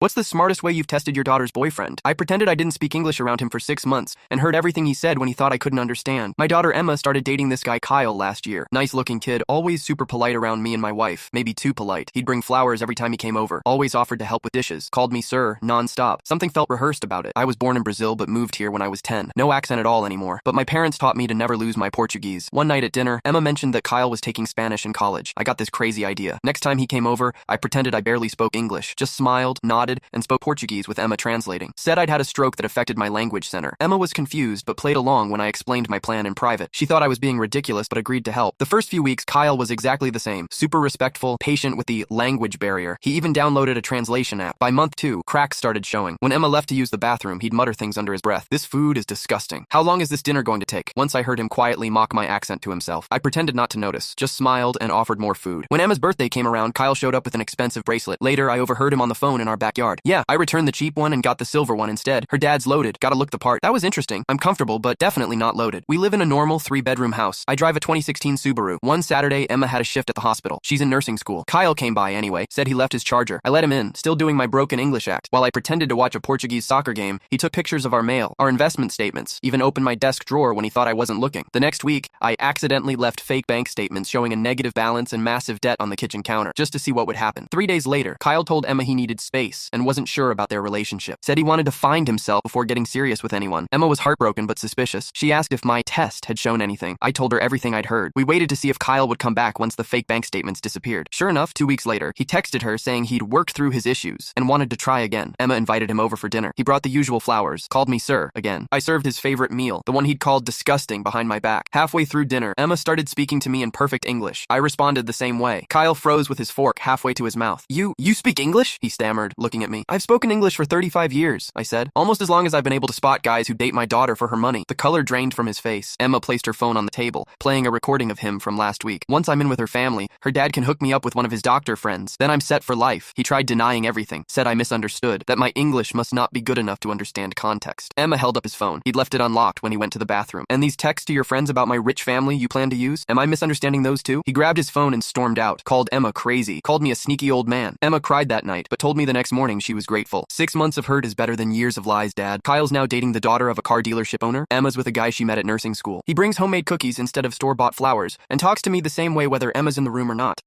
What's the smartest way you've tested your daughter's boyfriend? I pretended I didn't speak English around him for 6 months and heard everything he said when he thought I couldn't understand. My daughter Emma started dating this guy Kyle last year. Nice looking kid, always super polite around me and my wife. Maybe too polite. He'd bring flowers every time he came over. Always offered to help with dishes. Called me sir, non-stop. Something felt rehearsed about it. I was born in Brazil but moved here when I was 10. No accent at all anymore. But my parents taught me to never lose my Portuguese. One night at dinner, Emma mentioned that Kyle was taking Spanish in college. I got this crazy idea. Next time he came over, I pretended I barely spoke English. Just smiled, nodded, and spoke Portuguese with Emma translating. Said I'd had a stroke that affected my language center. Emma was confused but played along when I explained my plan in private. She thought I was being ridiculous but agreed to help. The first few weeks, Kyle was exactly the same. Super respectful, patient with the language barrier. He even downloaded a translation app. By month 2, cracks started showing. When Emma left to use the bathroom, he'd mutter things under his breath. This food is disgusting. How long is this dinner going to take? Once I heard him quietly mock my accent to himself. I pretended not to notice, just smiled and offered more food. When Emma's birthday came around, Kyle showed up with an expensive bracelet. Later, I overheard him on the phone in our backyard. Yeah, I returned the cheap one and got the silver one instead. Her dad's loaded. Gotta look the part. That was interesting. I'm comfortable, but definitely not loaded. We live in a normal 3-bedroom house. I drive a 2016 Subaru. One Saturday, Emma had a shift at the hospital. She's in nursing school. Kyle came by anyway, said he left his charger. I let him in, still doing my broken English act. While I pretended to watch a Portuguese soccer game, he took pictures of our mail, our investment statements, even opened my desk drawer when he thought I wasn't looking. The next week, I accidentally left fake bank statements showing a negative balance and massive debt on the kitchen counter, just to see what would happen. 3 days later, Kyle told Emma he needed space and wasn't sure about their relationship. Said he wanted to find himself before getting serious with anyone. Emma was heartbroken but suspicious. She asked if my test had shown anything. I told her everything I'd heard. We waited to see if Kyle would come back once the fake bank statements disappeared. Sure enough, 2 weeks later, he texted her saying he'd worked through his issues and wanted to try again. Emma invited him over for dinner. He brought the usual flowers, called me sir again. I served his favorite meal, the one he'd called disgusting behind my back. Halfway through dinner, Emma started speaking to me in perfect English. I responded the same way. Kyle froze with his fork halfway to his mouth. You speak English? He stammered, looking at me. I've spoken English for 35 years, I said. Almost as long as I've been able to spot guys who date my daughter for her money. The color drained from his face. Emma placed her phone on the table, playing a recording of him from last week. Once I'm in with her family, her dad can hook me up with one of his doctor friends. Then I'm set for life. He tried denying everything, said I misunderstood, that my English must not be good enough to understand context. Emma held up his phone. He'd left it unlocked when he went to the bathroom. And these texts to your friends about my rich family you plan to use? Am I misunderstanding those too? He grabbed his phone and stormed out, called Emma crazy, called me a sneaky old man. Emma cried that night, but told me the next morning she was grateful. 6 months of hurt is better than years of lies, Dad. Kyle's now dating the daughter of a car dealership owner. Emma's with a guy she met at nursing school. He brings homemade cookies instead of store-bought flowers and talks to me the same way whether Emma's in the room or not.